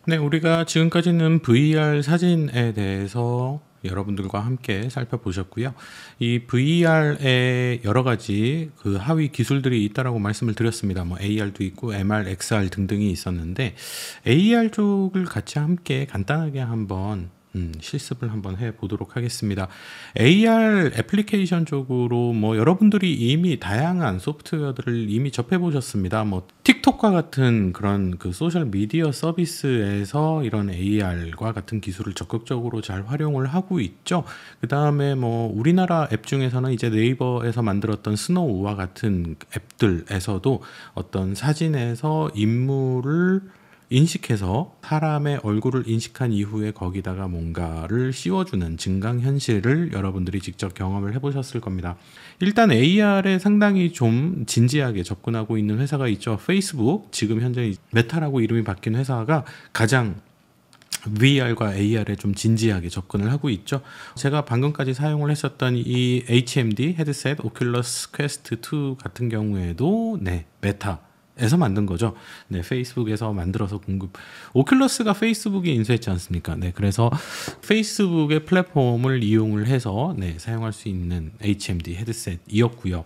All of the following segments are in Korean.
네, 우리가 지금까지는 VR 사진에 대해서 여러분들과 함께 살펴보셨고요. 이 VR에 여러 가지 그 하위 기술들이 있다라고 말씀을 드렸습니다. 뭐 AR도 있고 MR, XR 등등이 있었는데 AR 쪽을 같이 함께 간단하게 한번 실습을 한번 해보도록 하겠습니다. AR 애플리케이션 쪽으로 뭐 여러분들이 이미 다양한 소프트웨어들을 이미 접해보셨습니다. 뭐 틱톡과 같은 그런 그 소셜 미디어 서비스에서 이런 AR과 같은 기술을 적극적으로 잘 활용을 하고 있죠. 그 다음에 뭐 우리나라 앱 중에서는 이제 네이버에서 만들었던 스노우와 같은 앱들에서도 어떤 사진에서 인물을 인식해서 사람의 얼굴을 인식한 이후에 거기다가 뭔가를 씌워주는 증강현실을 여러분들이 직접 경험을 해보셨을 겁니다. 일단 AR에 상당히 좀 진지하게 접근하고 있는 회사가 있죠. 페이스북, 지금 현재 메타라고 이름이 바뀐 회사가 가장 VR과 AR에 좀 진지하게 접근을 하고 있죠. 제가 방금까지 사용을 했었던 이 HMD 헤드셋 오큘러스 퀘스트 2 같은 경우에도 메타에서 만든 거죠. 네, 페이스북에서 만들어서 공급. 오큘러스가 페이스북이 인수했지 않습니까? 네, 그래서 페이스북의 플랫폼을 이용을 해서 사용할 수 있는 HMD 헤드셋이었고요.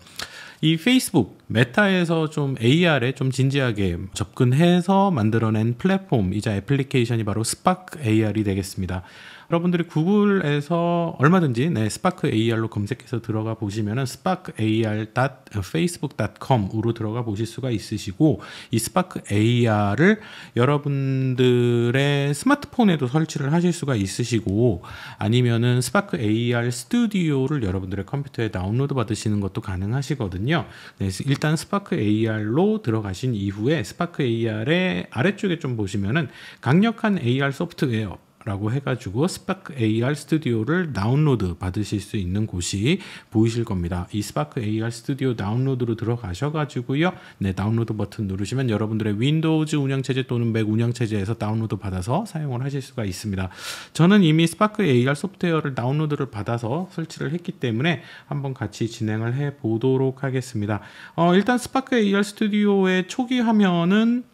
이 페이스북 메타에서 좀 AR에 좀 진지하게 접근해서 만들어낸 플랫폼이자 애플리케이션이 바로 스파크 AR이 되겠습니다. 여러분들이 구글에서 얼마든지 스파크 AR로 검색해서 들어가 보시면은 sparkar.facebook.com으로 들어가 보실 수가 있으시고, 이 스파크 AR을 여러분들의 스마트폰에도 설치를 하실 수가 있으시고, 아니면은 스파크 AR 스튜디오를 여러분들의 컴퓨터에 다운로드 받으시는 것도 가능하시거든요. 일단 스파크 AR로 들어가신 이후에 스파크 AR의 아래쪽에 좀 보시면은 강력한 AR 소프트웨어 라고 해가지고 스파크 AR 스튜디오를 다운로드 받으실 수 있는 곳이 보이실 겁니다. 이 스파크 AR 스튜디오 다운로드로 들어가셔가지고요. 다운로드 버튼 누르시면 여러분들의 윈도우즈 운영체제 또는 맥 운영체제에서 다운로드 받아서 사용을 하실 수가 있습니다. 저는 이미 스파크 AR 소프트웨어를 다운로드를 받아서 설치를 했기 때문에 한번 같이 진행을 해 보도록 하겠습니다. 일단 스파크 AR 스튜디오의 초기 화면은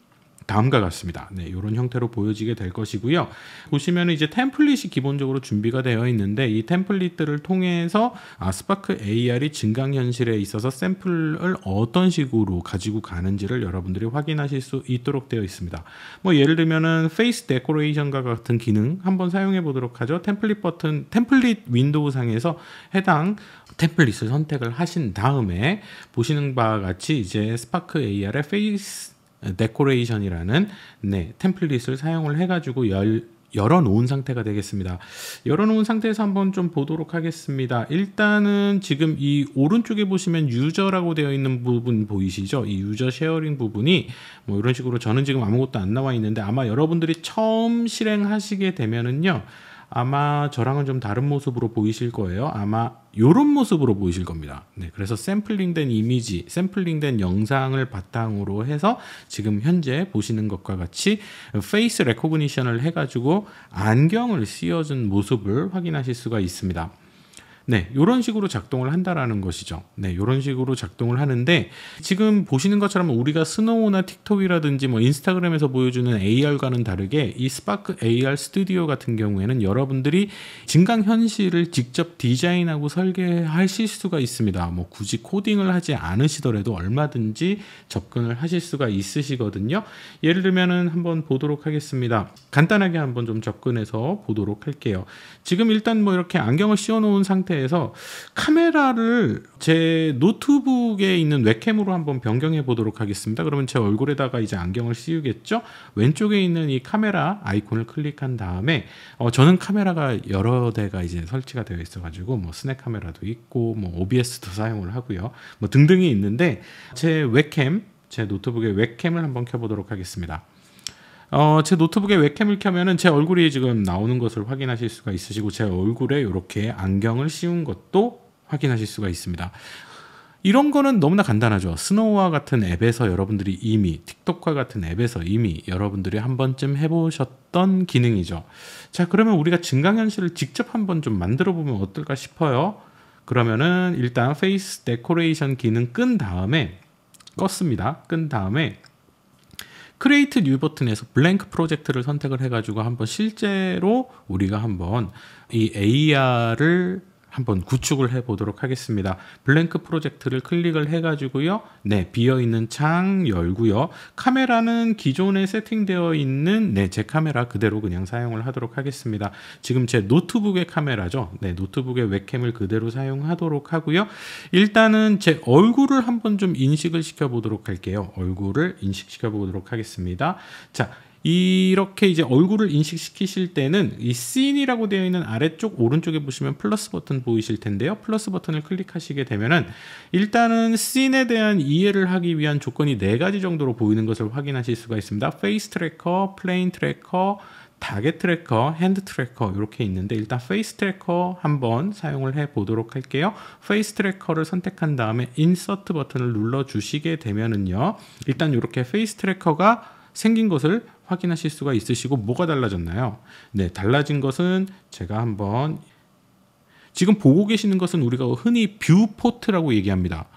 다음과 같습니다. 이런 형태로 보여지게 될 것이고요. 보시면 이제 템플릿이 기본적으로 준비가 되어 있는데, 이 템플릿들을 통해서 스파크 AR이 증강현실에 있어서 샘플을 어떤 식으로 가지고 가는지를 여러분들이 확인하실 수 있도록 되어 있습니다. 뭐 예를 들면은 페이스 데코레이션과 같은 기능 한번 사용해 보도록 하죠. 템플릿 버튼, 템플릿 윈도우 상에서 해당 템플릿을 선택을 하신 다음에 보시는 바와 같이 이제 스파크 AR의 페이스 데코레이션이라는 템플릿을 사용을 해가지고 열어놓은 상태가 되겠습니다. 열어놓은 상태에서 한번 좀 보도록 하겠습니다. 일단은 지금 이 오른쪽에 보시면 유저라고 되어 있는 부분 보이시죠? 이 유저 쉐어링 부분이 뭐 이런 식으로, 저는 지금 아무것도 안 나와 있는데 아마 여러분들이 처음 실행하시게 되면은요, 아마 저랑은 좀 다른 모습으로 보이실 거예요. 아마 이런 모습으로 보이실 겁니다. 그래서 샘플링된 이미지, 샘플링된 영상을 바탕으로 해서 지금 현재 보시는 것과 같이 페이스 레코그니션을 해가지고 안경을 씌워준 모습을 확인하실 수가 있습니다. 이런 식으로 작동을 한다라는 것이죠. 이런 식으로 작동을 하는데, 지금 보시는 것처럼 우리가 스노우나 틱톡이라든지 뭐 인스타그램에서 보여주는 AR과는 다르게 이 스파크 AR 스튜디오 같은 경우에는 여러분들이 증강현실을 직접 디자인하고 설계하실 수가 있습니다. 뭐 굳이 코딩을 하지 않으시더라도 얼마든지 접근을 하실 수가 있으시거든요. 예를 들면은 한번 보도록 하겠습니다. 간단하게 한번 좀 접근해서 보도록 할게요. 지금 일단 뭐 이렇게 안경을 씌워놓은 상태에서 카메라를 제 노트북에 있는 웹캠으로 한번 변경해 보도록 하겠습니다. 그러면 제 얼굴에다가 이제 안경을 씌우겠죠. 왼쪽에 있는 이 카메라 아이콘을 클릭한 다음에 저는 카메라가 여러 대가 이제 설치가 되어 있어 가지고 뭐 스냅 카메라도 있고 뭐 OBS도 사용을 하고요, 뭐 등등이 있는데, 제 웹캠, 제 노트북의 웹캠을 한번 켜보도록 하겠습니다. 제 노트북에 웹캠을 켜면은 제 얼굴이 지금 나오는 것을 확인하실 수가 있으시고, 제 얼굴에 이렇게 안경을 씌운 것도 확인하실 수가 있습니다. 이런 거는 너무나 간단하죠. 스노우와 같은 앱에서 여러분들이 이미, 틱톡과 같은 앱에서 이미 여러분들이 한 번쯤 해보셨던 기능이죠. 자, 그러면 우리가 증강현실을 직접 한번 좀 만들어 보면 어떨까 싶어요. 그러면은 일단 페이스 데코레이션 기능 껐습니다. 끈 다음에 크리에이트 뉴 버튼에서 블랭크 프로젝트를 선택을 해가지고 한번 실제로 우리가 한번 이 AR을 한번 구축을 해 보도록 하겠습니다. 블랭크 프로젝트를 클릭을 해가지고요. 네, 비어있는 창 열고요. 카메라는 기존에 세팅되어 있는 제 카메라 그대로 그냥 사용을 하도록 하겠습니다. 지금 제 노트북의 카메라죠. 네, 노트북의 웹캠을 그대로 사용하도록 하고요. 일단은 제 얼굴을 한번 좀 인식을 시켜 보도록 할게요. 얼굴을 인식시켜 보도록 하겠습니다. 자, 이렇게 이제 얼굴을 인식시키실 때는 이 씬이라고 되어 있는 아래쪽 오른쪽에 보시면 플러스 버튼 보이실 텐데요. 플러스 버튼을 클릭하시게 되면은 일단은 씬에 대한 이해를 하기 위한 조건이 4가지 정도로 보이는 것을 확인하실 수가 있습니다. 페이스 트래커, 플레인 트래커, 타겟 트래커, 핸드 트래커 이렇게 있는데 일단 페이스 트래커 한번 사용을 해 보도록 할게요. 페이스 트래커를 선택한 다음에 인서트 버튼을 눌러 주시게 되면은요. 일단 이렇게 페이스 트래커가 생긴 것을 확인하실 수가 있으시고 뭐가 달라졌나요? 네, 달라진 것은 제가 한번 지금 보고 계시는 것은 우리가 흔히 뷰포트라고 얘기합니다.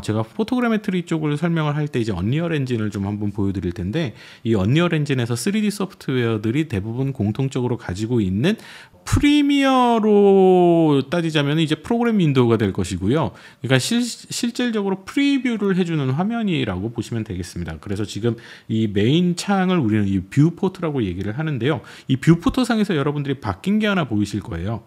제가 포토그래메트리 쪽을 설명을 할 때 이제 언리얼 엔진을 좀 한번 보여드릴 텐데 이 언리얼 엔진에서 3D 소프트웨어들이 대부분 공통적으로 가지고 있는 프리미어로 따지자면 이제 프로그램 윈도우가 될 것이고요. 그러니까 실질적으로 프리뷰를 해주는 화면이라고 보시면 되겠습니다. 그래서 지금 이 메인 창을 우리는 이 뷰포트라고 얘기를 하는데요. 이 뷰포트 상에서 여러분들이 바뀐 게 하나 보이실 거예요.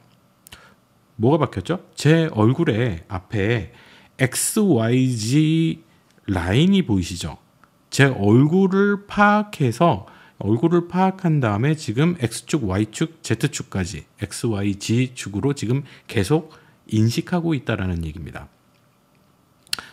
뭐가 바뀌었죠? 제 얼굴에 앞에 XYZ 라인이 보이시죠? 제 얼굴을 파악한 다음에 지금 X축, Y축, Z축까지 XYZ축으로 지금 계속 인식하고 있다라는 얘기입니다.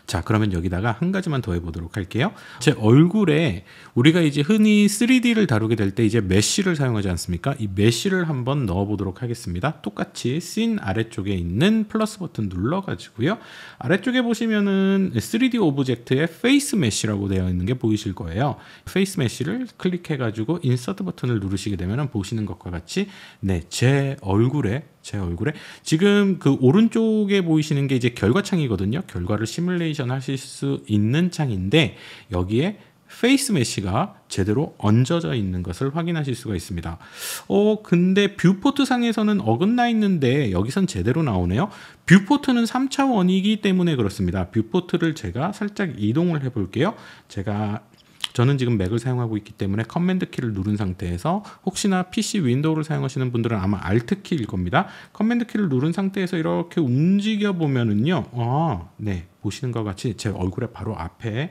자, 그러면 여기다가 한 가지만 더 해보도록 할게요. 제 얼굴에 우리가 이제 흔히 3D를 다루게 될 때 이제 메쉬를 사용하지 않습니까? 이 메쉬를 한번 넣어보도록 하겠습니다. 똑같이 씬 아래쪽에 있는 플러스 버튼 눌러가지고요. 아래쪽에 보시면은 3D 오브젝트에 페이스 메쉬라고 되어 있는 게 보이실 거예요. 페이스 메쉬를 클릭해가지고 인서트 버튼을 누르시게 되면 보시는 것과 같이 제 얼굴에 지금 그 오른쪽에 보이시는 게 이제 결과창이거든요. 결과를 시뮬레이션 하실 수 있는 창인데 여기에 페이스 메쉬가 제대로 얹어져 있는 것을 확인하실 수가 있습니다. 근데 뷰포트 상에서는 어긋나 있는데 여기선 제대로 나오네요. 뷰포트는 3차원이기 때문에 그렇습니다. 뷰포트를 제가 살짝 이동을 해 볼게요. 저는 지금 맥을 사용하고 있기 때문에 커맨드 키를 누른 상태에서 혹시나 PC 윈도우를 사용하시는 분들은 아마 Alt 키일 겁니다. 커맨드 키를 누른 상태에서 이렇게 움직여 보면은요. 보시는 것 같이 제 얼굴의 바로 앞에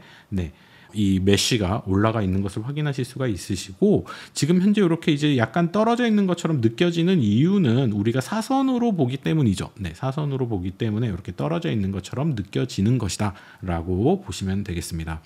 이 메쉬가 올라가 있는 것을 확인하실 수가 있으시고 지금 현재 이렇게 이제 약간 떨어져 있는 것처럼 느껴지는 이유는 우리가 사선으로 보기 때문이죠. 사선으로 보기 때문에 이렇게 떨어져 있는 것처럼 느껴지는 것이다 라고 보시면 되겠습니다.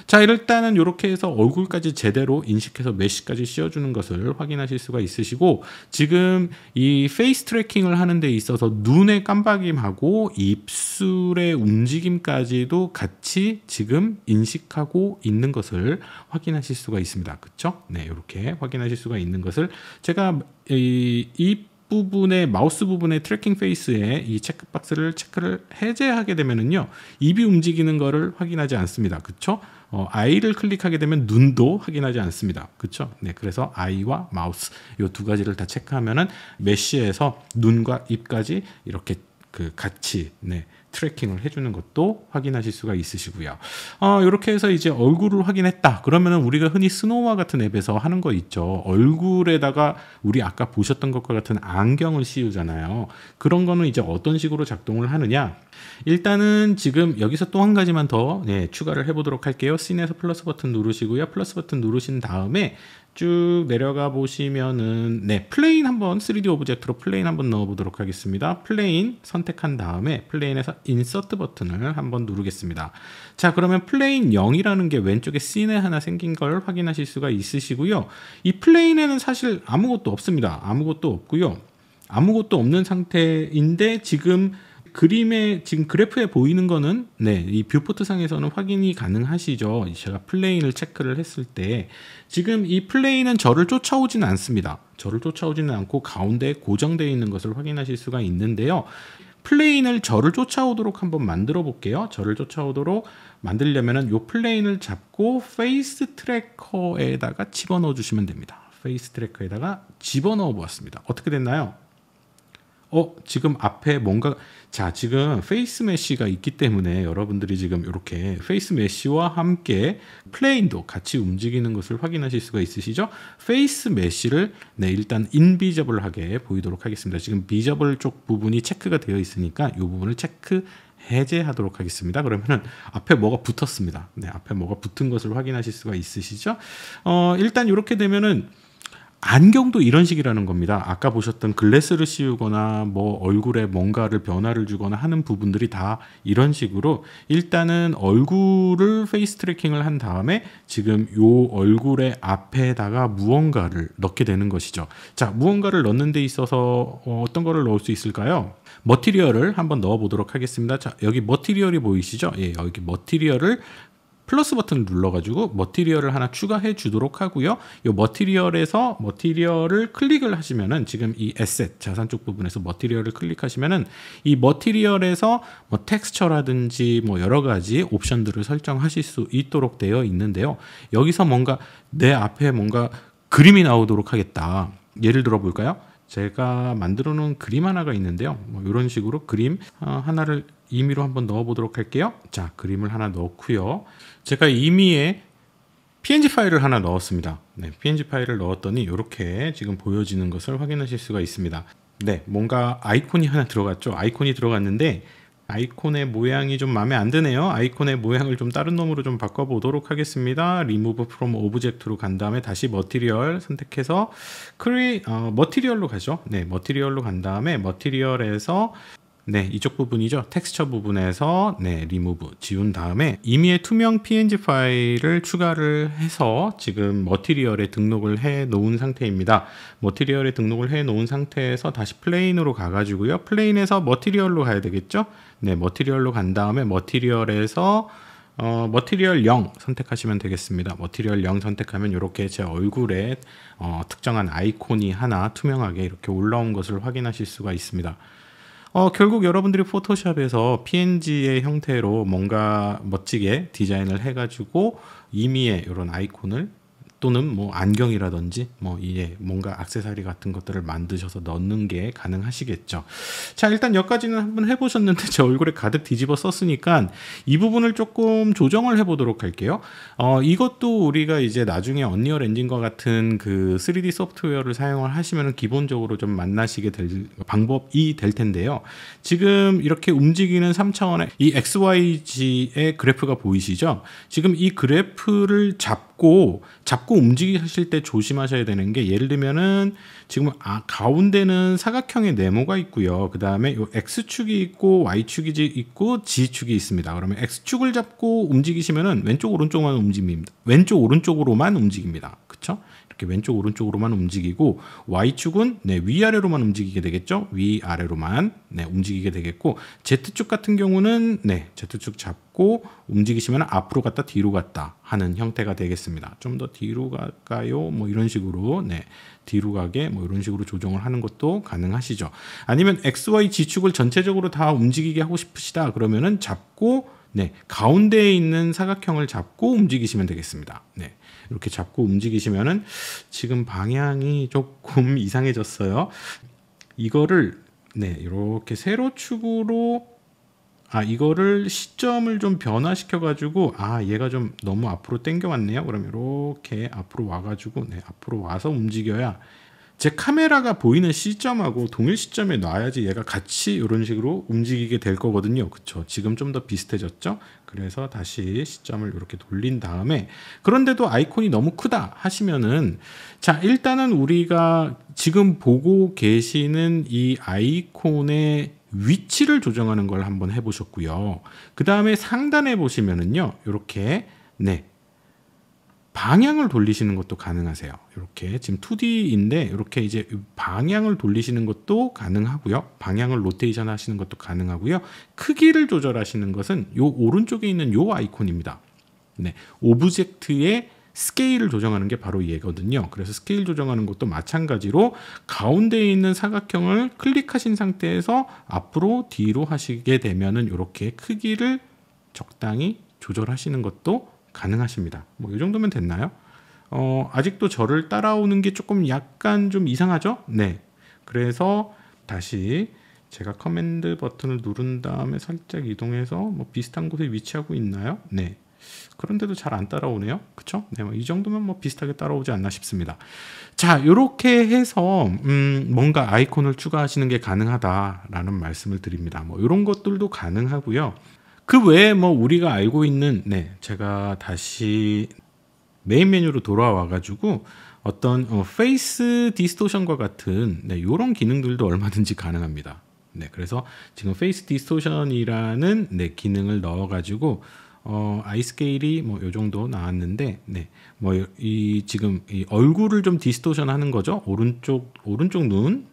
자, 일단은 이렇게 해서 얼굴까지 제대로 인식해서 메쉬까지 씌워주는 것을 확인하실 수가 있으시고 지금 이 페이스 트래킹을 하는 데 있어서 눈의 깜박임하고 입술의 움직임까지도 같이 지금 인식하고 있는 것을 확인하실 수가 있습니다. 그쵸? 이렇게 확인하실 수가 있는 것을 제가 이 부분에 마우스 부분의 트래킹 페이스에 이 체크박스를 체크를 해제하게 되면은요 입이 움직이는 거를 확인하지 않습니다. 그쵸? 아이를 클릭하게 되면 눈도 확인하지 않습니다. 그쵸? 그래서 아이와 마우스 이 두 가지를 다 체크하면은 메쉬에서 눈과 입까지 이렇게 같이 트래킹을 해주는 것도 확인하실 수가 있으시고요. 이렇게 해서 이제 얼굴을 확인했다. 그러면은 우리가 흔히 스노우와 같은 앱에서 하는 거 있죠. 얼굴에다가 우리 아까 보셨던 것과 같은 안경을 씌우잖아요. 그런 거는 이제 어떤 식으로 작동을 하느냐? 일단은 지금 여기서 또 한 가지만 더 추가를 해보도록 할게요. 씬에서 플러스 버튼 누르시고요. 플러스 버튼 누르신 다음에 쭉 내려가 보시면은 플레인 한번 3D 오브젝트로 플레인 한번 넣어 보도록 하겠습니다. 플레인 선택한 다음에 플레인에서 인서트 버튼을 한번 누르겠습니다. 자, 그러면 플레인 0이라는 게 왼쪽에 씬에 하나 생긴 걸 확인하실 수가 있으시고요. 이 플레인에는 사실 아무것도 없습니다. 아무것도 없고요. 아무것도 없는 상태인데 지금 지금 그래프에 보이는 거는 이 뷰포트 상에서는 확인이 가능하시죠. 제가 플레인을 체크를 했을 때 지금 이 플레인은 저를 쫓아오지는 않습니다. 저를 쫓아오지는 않고 가운데에 고정되어 있는 것을 확인하실 수가 있는데요. 플레인을 저를 쫓아오도록 한번 만들어 볼게요. 저를 쫓아오도록 만들려면은 요 플레인을 잡고 페이스 트래커에다가 집어넣어 주시면 됩니다. 페이스 트래커에다가 집어넣어 보았습니다. 어떻게 됐나요? 지금 앞에 뭔가, 자, 지금 페이스 메쉬가 있기 때문에 여러분들이 지금 이렇게 페이스 메쉬와 함께 플레인도 같이 움직이는 것을 확인하실 수가 있으시죠? 페이스 메쉬를 일단 인비저블하게 보이도록 하겠습니다. 지금 비저블 쪽 부분이 체크가 되어 있으니까 이 부분을 체크 해제하도록 하겠습니다. 그러면은 앞에 뭐가 붙었습니다. 앞에 뭐가 붙은 것을 확인하실 수가 있으시죠? 일단 이렇게 되면은 안경도 이런 식이라는 겁니다. 아까 보셨던 글래스를 씌우거나 뭐 얼굴에 뭔가를 변화를 주거나 하는 부분들이 다 이런 식으로 일단은 얼굴을 페이스 트래킹을 한 다음에 지금 요 얼굴의 앞에다가 무언가를 넣게 되는 것이죠. 자, 무언가를 넣는 데 있어서 어떤 거를 넣을 수 있을까요? 머티리얼을 한번 넣어 보도록 하겠습니다. 자, 여기 머티리얼이 보이시죠? 예, 여기 머티리얼을 플러스 버튼을 눌러가지고 머티리얼을 하나 추가해 주도록 하고요. 이 머티리얼에서 머티리얼을 클릭을 하시면은 지금 이 에셋 자산 쪽 부분에서 머티리얼을 클릭하시면은 이 머티리얼에서 뭐 텍스처라든지 뭐 여러 가지 옵션들을 설정하실 수 있도록 되어 있는데요. 여기서 뭔가 내 앞에 뭔가 그림이 나오도록 하겠다. 예를 들어 볼까요? 제가 만들어 놓은 그림 하나가 있는데요. 뭐 이런 식으로 그림 하나를 임의로 한번 넣어 보도록 할게요. 자, 그림을 하나 넣고요. 제가 임의에 PNG 파일을 하나 넣었습니다. PNG 파일을 넣었더니 이렇게 지금 보여지는 것을 확인하실 수가 있습니다. 뭔가 아이콘이 하나 들어갔죠. 아이콘이 들어갔는데 아이콘의 모양이 좀 마음에 안 드네요. 아이콘의 모양을 좀 다른 놈으로 좀 바꿔보도록 하겠습니다. Remove from Object로 간 다음에 다시 머티리얼 선택해서 머티리얼로 가죠. 머티리얼로 간 다음에 머티리얼에서 이쪽 부분이죠. 텍스처 부분에서 리무브 지운 다음에 임의의 투명 PNG 파일을 추가를 해서 지금 머티리얼에 등록을 해 놓은 상태입니다. 머티리얼에 등록을 해 놓은 상태에서 다시 플레인으로 가가지고요. 플레인에서 머티리얼로 가야 되겠죠. 머티리얼로 간 다음에 머티리얼에서 머티리얼 0 선택하시면 되겠습니다. 머티리얼 0 선택하면 이렇게 제 얼굴에 특정한 아이콘이 하나 투명하게 이렇게 올라온 것을 확인하실 수가 있습니다. 결국 여러분들이 포토샵에서 PNG의 형태로 뭔가 멋지게 디자인을 해가지고 임의의 이런 아이콘을 또는 뭐 안경이라든지 뭐 이게 뭔가 액세서리 같은 것들을 만드셔서 넣는 게 가능하시겠죠. 자, 일단 여기까지는 한번 해보셨는데 제 얼굴에 가득 뒤집어 썼으니까 이 부분을 조금 조정을 해보도록 할게요. 이것도 우리가 이제 나중에 언리얼 엔진과 같은 그 3D 소프트웨어를 사용을 하시면 기본적으로 좀 만나시게 될 방법이 될 텐데요. 지금 이렇게 움직이는 3차원의 이 XYZ의 그래프가 보이시죠? 지금 이 그래프를 잡고 움직이실 때 조심하셔야 되는 게, 예를 들면은 지금 가운데는 사각형의 네모가 있고요. 그 다음에 요 X축이 있고 Y축이 있고 G축이 있습니다. 그러면 X축을 잡고 움직이시면은 왼쪽 오른쪽만 움직입니다. 왼쪽 오른쪽으로만 움직입니다. 그쵸? 이렇게 왼쪽 오른쪽으로만 움직이고, Y축은 위아래로만 움직이게 되겠죠. 위아래로만 움직이게 되겠고, Z축 같은 경우는 Z축 잡고 움직이시면 앞으로 갔다 뒤로 갔다 하는 형태가 되겠습니다. 좀 더 뒤로 갈까요? 뭐 이런 식으로 뒤로 가게 뭐 이런 식으로 조정을 하는 것도 가능하시죠. 아니면 XY G축을 전체적으로 다 움직이게 하고 싶으시다 그러면은 잡고 가운데에 있는 사각형을 잡고 움직이시면 되겠습니다. 이렇게 잡고 움직이시면은 지금 방향이 조금 이상해졌어요. 이거를 이렇게 세로축으로 이거를 시점을 좀 변화시켜 가지고 얘가 좀 너무 앞으로 당겨 왔네요. 그럼 이렇게 앞으로 와 가지고 앞으로 와서 움직여야 제 카메라가 보이는 시점하고 동일 시점에 놔야지 얘가 같이 이런 식으로 움직이게 될 거거든요. 그쵸? 지금 좀 더 비슷해졌죠? 그래서 다시 시점을 이렇게 돌린 다음에, 그런데도 아이콘이 너무 크다 하시면은, 자, 일단은 우리가 지금 보고 계시는 이 아이콘의 위치를 조정하는 걸 한번 해보셨고요. 그 다음에 상단에 보시면은요, 이렇게 방향을 돌리시는 것도 가능하세요. 이렇게 지금 2D인데 이렇게 이제 방향을 돌리시는 것도 가능하고요. 방향을 로테이션 하시는 것도 가능하고요. 크기를 조절하시는 것은 요 오른쪽에 있는 요 아이콘입니다. 오브젝트의 스케일을 조정하는 게 바로 얘거든요. 그래서 스케일 조정하는 것도 마찬가지로 가운데에 있는 사각형을 클릭하신 상태에서 앞으로 뒤로 하시게 되면은 이렇게 크기를 적당히 조절하시는 것도 가능하십니다. 뭐 이 정도면 됐나요? 아직도 저를 따라오는 게 조금 약간 좀 이상하죠? 네. 그래서 다시 제가 커맨드 버튼을 누른 다음에 살짝 이동해서 뭐 비슷한 곳에 위치하고 있나요? 네. 그런데도 잘 안 따라오네요. 그쵸? 네, 이 정도면 뭐 비슷하게 따라오지 않나 싶습니다. 자, 이렇게 해서 뭔가 아이콘을 추가하시는 게 가능하다라는 말씀을 드립니다. 뭐 이런 것들도 가능하고요. 그 외에 뭐 우리가 알고 있는 제가 다시 메인 메뉴로 돌아와 가지고 어떤 페이스 디스토션과 같은 이런 기능들도 얼마든지 가능합니다. 네, 그래서 지금 페이스 디스토션이라는 기능을 넣어 가지고 아이 스케일이 뭐 요 정도 나왔는데 뭐 이 지금 이 얼굴을 좀 디스토션 하는 거죠. 오른쪽 눈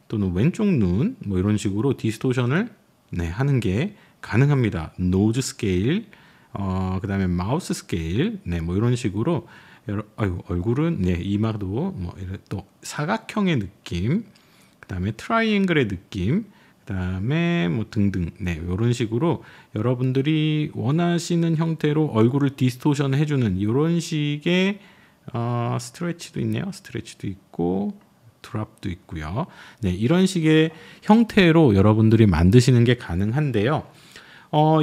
또는 왼쪽 눈 뭐 이런 식으로 디스토션을 하는 게 가능합니다. 노즈 스케일 그다음에 마우스 스케일 뭐 이런 식으로 얼굴은 이마도 뭐 또 사각형의 느낌 그다음에 트라이앵글의 느낌 그다음에 뭐 등등 이런 식으로 여러분들이 원하시는 형태로 얼굴을 디스토션 해주는 이런 식의 스트레치도 있네요. 스트레치도 있고 드랍도 있고요. 이런 식의 형태로 여러분들이 만드시는 게 가능한데요.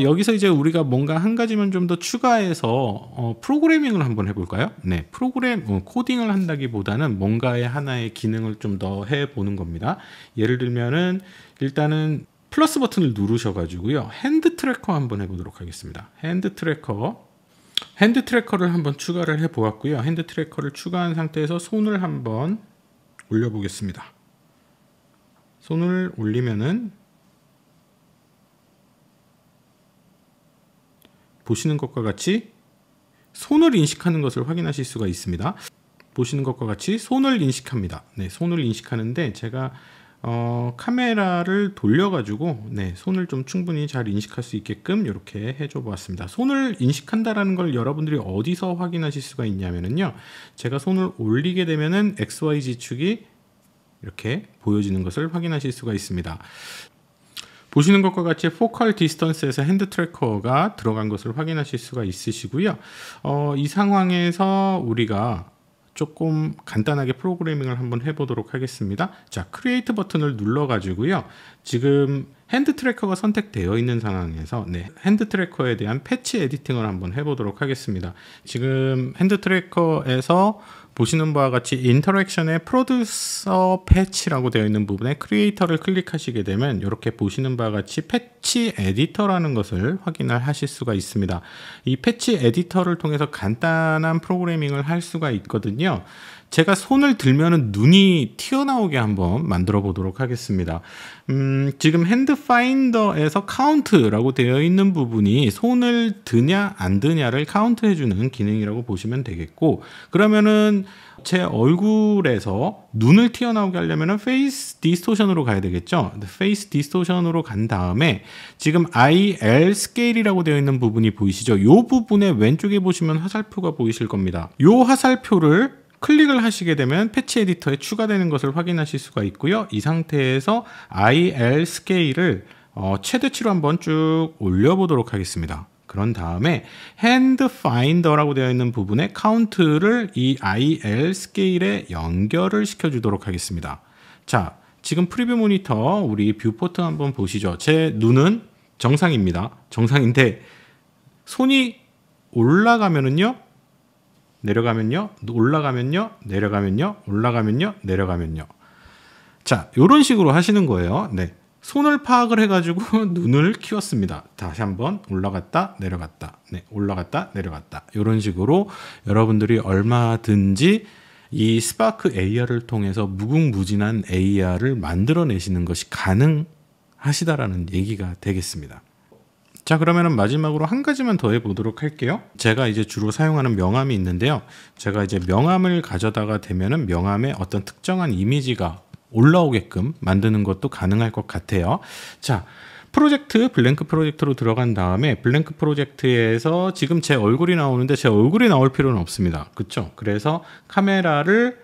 여기서 이제 우리가 뭔가 한 가지만 좀 더 추가해서 프로그래밍을 한번 해볼까요? 코딩을 한다기보다는 뭔가의 하나의 기능을 좀 더 해보는 겁니다. 예를 들면은 일단은 플러스 버튼을 누르셔가지고요. 핸드 트래커 한번 해보도록 하겠습니다. 핸드 트래커를 한번 추가를 해보았고요. 핸드 트래커를 추가한 상태에서 손을 한번 올려보겠습니다. 손을 올리면은 보시는 것과 같이 손을 인식하는 것을 확인하실 수가 있습니다. 보시는 것과 같이 손을 인식합니다. 손을 인식하는데 제가 카메라를 돌려가지고 손을 좀 충분히 잘 인식할 수 있게끔 이렇게 해줘 보았습니다. 손을 인식한다라는 걸 여러분들이 어디서 확인하실 수가 있냐면요. 제가 손을 올리게 되면은 XYZ 축이 이렇게 보여지는 것을 확인하실 수가 있습니다. 보시는 것과 같이 포컬 디스턴스에서 핸드 트래커가 들어간 것을 확인하실 수가 있으시고요. 이 상황에서 우리가 조금 간단하게 프로그래밍을 한번 해보도록 하겠습니다. 자, 크리에이트 버튼을 눌러 가지고요. 지금 핸드 트래커가 선택되어 있는 상황에서 핸드 트래커에 대한 패치 에디팅을 한번 해보도록 하겠습니다. 지금 핸드 트래커에서 보시는 바와 같이 인터랙션의 프로듀서 패치라고 되어 있는 부분에 크리에이터를 클릭하시게 되면 이렇게 보시는 바와 같이 패치 에디터라는 것을 확인을 하실 수가 있습니다. 이 패치 에디터를 통해서 간단한 프로그래밍을 할 수가 있거든요. 제가 손을 들면은 눈이 튀어나오게 한번 만들어 보도록 하겠습니다. 지금 핸드 파인더에서 카운트라고 되어 있는 부분이 손을 드냐 안 드냐를 카운트 해주는 기능이라고 보시면 되겠고, 그러면은 제 얼굴에서 눈을 튀어나오게 하려면은 페이스 디스토션으로 가야 되겠죠. 페이스 디스토션으로 간 다음에 지금 IL 스케일이라고 되어 있는 부분이 보이시죠? 이 부분에 왼쪽에 보시면 화살표가 보이실 겁니다. 이 화살표를 클릭을 하시게 되면 패치 에디터에 추가되는 것을 확인하실 수가 있고요. 이 상태에서 IL 스케일을 최대치로 한번 쭉 올려보도록 하겠습니다. 그런 다음에 핸드 파인더라고 되어 있는 부분에 카운트를 이 IL 스케일에 연결을 시켜주도록 하겠습니다. 자, 지금 프리뷰 모니터 우리 뷰포트 한번 보시죠. 제 눈은 정상입니다. 정상인데 손이 올라가면은요, 내려가면요, 올라가면요, 내려가면요, 올라가면요, 내려가면요. 자, 이런 식으로 하시는 거예요. 손을 파악을 해가지고 눈을 키웠습니다. 다시 한번 올라갔다, 내려갔다, 올라갔다, 내려갔다. 이런 식으로 여러분들이 얼마든지 이 스파크 AR을 통해서 무궁무진한 AR을 만들어내시는 것이 가능하시다라는 얘기가 되겠습니다. 자, 그러면은 마지막으로 한 가지만 더 해보도록 할게요. 제가 이제 주로 사용하는 명암이 있는데요. 제가 이제 명암을 가져다가 대면은 명암에 어떤 특정한 이미지가 올라오게끔 만드는 것도 가능할 것 같아요. 자, 프로젝트, 블랭크 프로젝트로 들어간 다음에 블랭크 프로젝트에서 지금 제 얼굴이 나오는데 제 얼굴이 나올 필요는 없습니다. 그쵸? 그래서 카메라를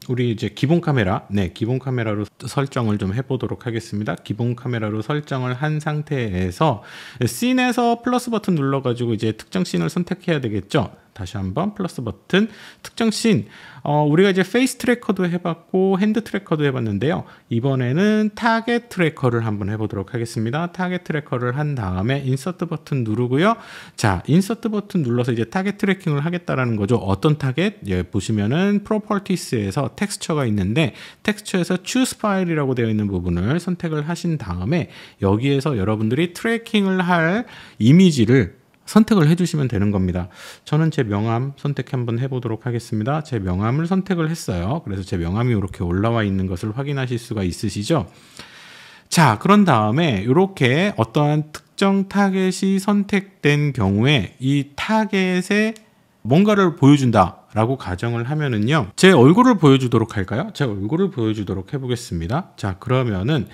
우리 이제 기본 카메라, 기본 카메라로 설정을 좀 해보도록 하겠습니다. 기본 카메라로 설정을 한 상태에서 씬에서 플러스 버튼 눌러가지고 이제 특정 씬을 선택해야 되겠죠. 다시 한번 플러스 버튼, 특정 씬. 우리가 이제 페이스 트래커도 해봤고 핸드 트래커도 해봤는데요. 이번에는 타겟 트래커를 한번 해보도록 하겠습니다. 타겟 트래커를 한 다음에 인서트 버튼 누르고요. 자, 인서트 버튼 눌러서 이제 타겟 트래킹을 하겠다라는 거죠. 어떤 타겟? 예, 보시면은 프로퍼티스에서 텍스처가 있는데 텍스처에서 choose file이라고 되어 있는 부분을 선택을 하신 다음에 여기에서 여러분들이 트래킹을 할 이미지를 선택을 해주시면 되는 겁니다. 저는 제 명함 선택 한번 해보도록 하겠습니다. 제 명함을 선택을 했어요. 그래서 제 명함이 이렇게 올라와 있는 것을 확인하실 수가 있으시죠? 자, 그런 다음에 이렇게 어떠한 특정 타겟이 선택된 경우에 이 타겟에 뭔가를 보여준다 라고 가정을 하면은요, 제 얼굴을 보여주도록 할까요? 제 얼굴을 보여주도록 해보겠습니다. 자, 그러면은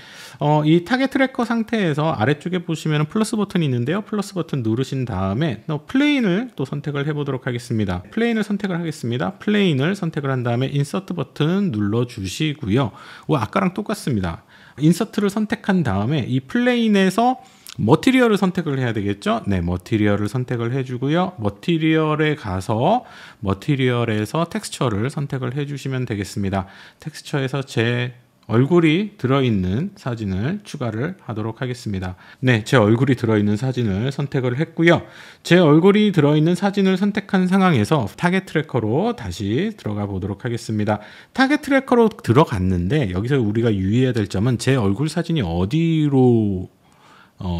이 타겟 트래커 상태에서 아래쪽에 보시면 플러스 버튼이 있는데요. 플러스 버튼 누르신 다음에 플레인을 또 선택을 해보도록 하겠습니다. 플레인을 선택을 하겠습니다. 플레인을 선택을 한 다음에 인서트 버튼 눌러주시고요. 아까랑 똑같습니다. 인서트를 선택한 다음에 이 플레인에서 머티리얼을 선택을 해야 되겠죠? 네, 머티리얼을 선택을 해주고요. 머티리얼에 가서 머티리얼에서 텍스처를 선택을 해주시면 되겠습니다. 텍스처에서 제 얼굴이 들어있는 사진을 추가를 하도록 하겠습니다. 네, 제 얼굴이 들어있는 사진을 선택을 했고요. 제 얼굴이 들어있는 사진을 선택한 상황에서 타겟 트래커로 다시 들어가 보도록 하겠습니다. 타겟 트래커로 들어갔는데 여기서 우리가 유의해야 될 점은 제 얼굴 사진이 어디로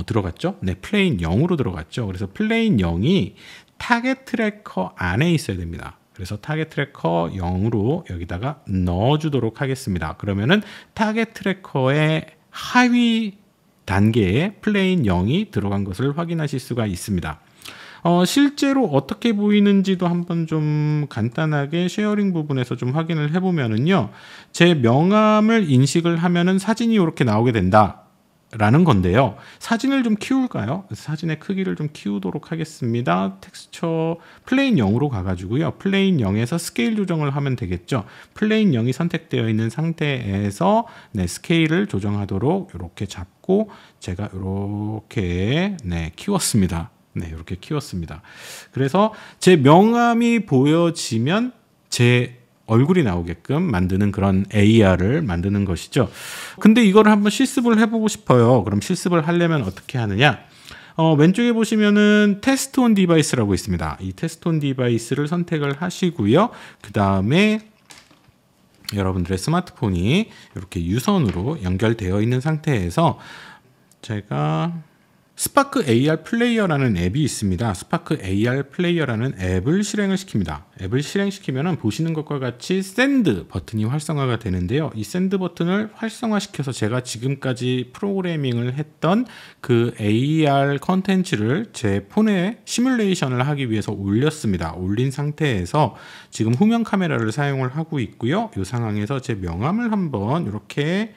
들어갔죠? 네, 플레인 0으로 들어갔죠. 그래서 플레인 0이 타겟 트래커 안에 있어야 됩니다. 그래서 타겟 트래커 0으로 여기다가 넣어주도록 하겠습니다. 그러면은 타겟 트래커의 하위 단계에 플레인 0이 들어간 것을 확인하실 수가 있습니다. 실제로 어떻게 보이는지도 한번 좀 간단하게 쉐어링 부분에서 좀 확인을 해보면은요, 제 명함을 인식을 하면은 사진이 이렇게 나오게 된다 라는 건데요. 사진을 좀 키울까요? 사진의 크기를 좀 키우도록 하겠습니다. 텍스처 플레인 0으로 가가지고요. 플레인 0에서 스케일 조정을 하면 되겠죠. 플레인 0이 선택되어 있는 상태에서 스케일을 조정하도록 이렇게 잡고 제가 이렇게 키웠습니다. 이렇게 키웠습니다. 그래서 제 명함이 보여지면 제 얼굴이 나오게끔 만드는 그런 AR을 만드는 것이죠. 근데 이거를 한번 실습을 해보고 싶어요. 그럼 실습을 하려면 어떻게 하느냐? 왼쪽에 보시면은 테스트 온 디바이스라고 있습니다. 이 테스트 온 디바이스를 선택을 하시고요. 그 다음에 여러분들의 스마트폰이 이렇게 유선으로 연결되어 있는 상태에서 제가 스파크 AR 플레이어라는 앱이 있습니다. 스파크 AR 플레이어라는 앱을 실행을 시킵니다. 앱을 실행시키면 보시는 것과 같이 샌드 버튼이 활성화가 되는데요. 이 샌드 버튼을 활성화시켜서 제가 지금까지 프로그래밍을 했던 그 AR 컨텐츠를 제 폰에 시뮬레이션을 하기 위해서 올렸습니다. 올린 상태에서 지금 후면 카메라를 사용을 하고 있고요. 이 상황에서 제 명함을 한번 이렇게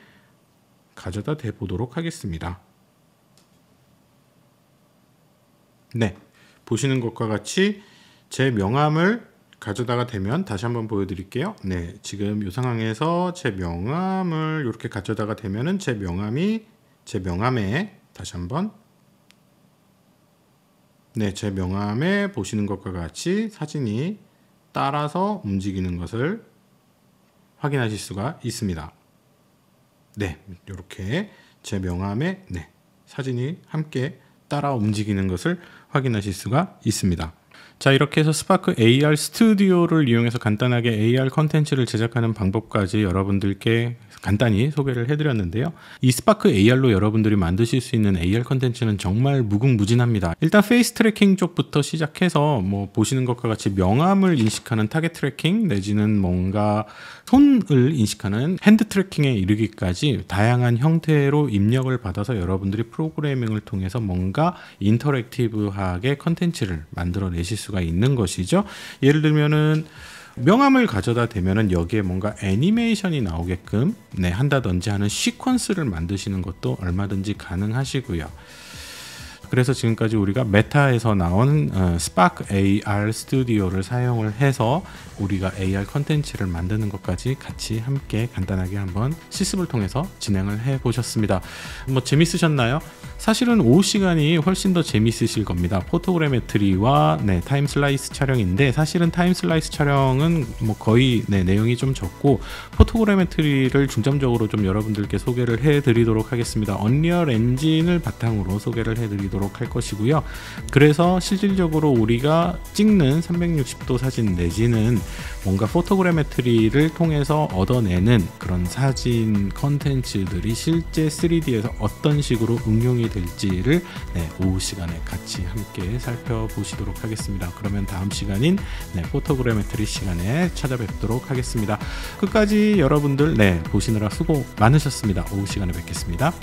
가져다 대보도록 하겠습니다. 네, 보시는 것과 같이 제 명함을 가져다가 대면 다시 한번 보여드릴게요. 네, 지금 이 상황에서 제 명함을 이렇게 가져다가 대면은 제 명함에 다시 한번 제 명함에 보시는 것과 같이 사진이 따라서 움직이는 것을 확인하실 수가 있습니다. 네, 이렇게 제 명함에 사진이 함께 따라 움직이는 것을 확인하실 수가 있습니다. 자, 이렇게 해서 스파크 AR 스튜디오를 이용해서 간단하게 AR 컨텐츠를 제작하는 방법까지 여러분들께 간단히 소개를 해드렸는데요. 이 스파크 AR로 여러분들이 만드실 수 있는 AR 컨텐츠는 정말 무궁무진합니다. 일단 페이스 트래킹 쪽부터 시작해서 보시는 것과 같이 명암을 인식하는 타겟 트래킹 내지는 뭔가 손을 인식하는 핸드 트래킹에 이르기까지 다양한 형태로 입력을 받아서 여러분들이 프로그래밍을 통해서 뭔가 인터랙티브하게 컨텐츠를 만들어 내실 수가 있는 것이죠. 예를 들면은 명암을 가져다 대면은 여기에 뭔가 애니메이션이 나오게끔 한다든지 하는 시퀀스를 만드시는 것도 얼마든지 가능하시고요. 그래서 지금까지 우리가 메타에서 나온 스파크 AR 스튜디오를 사용을 해서 우리가 AR 컨텐츠를 만드는 것까지 같이 함께 간단하게 한번 실습을 통해서 진행을 해 보셨습니다. 뭐 재밌으셨나요? 사실은 오후 시간이 훨씬 더 재밌으실 겁니다. 포토그래메트리와 타임 슬라이스 촬영인데, 사실은 타임 슬라이스 촬영은 뭐 거의 내용이 좀 적고, 포토그래메트리를 중점적으로 좀 여러분들께 소개를 해 드리도록 하겠습니다. 언리얼 엔진을 바탕으로 소개를 해 드리도록 할 것이고요. 그래서 실질적으로 우리가 찍는 360도 사진 내지는 뭔가 포토그래메트리를 통해서 얻어내는 그런 사진 컨텐츠들이 실제 3D에서 어떤 식으로 응용이 될지를 오후 시간에 같이 함께 살펴보시도록 하겠습니다. 그러면 다음 시간인 포토그래메트리 시간에 찾아뵙도록 하겠습니다. 끝까지 여러분들 보시느라 수고 많으셨습니다. 오후 시간에 뵙겠습니다.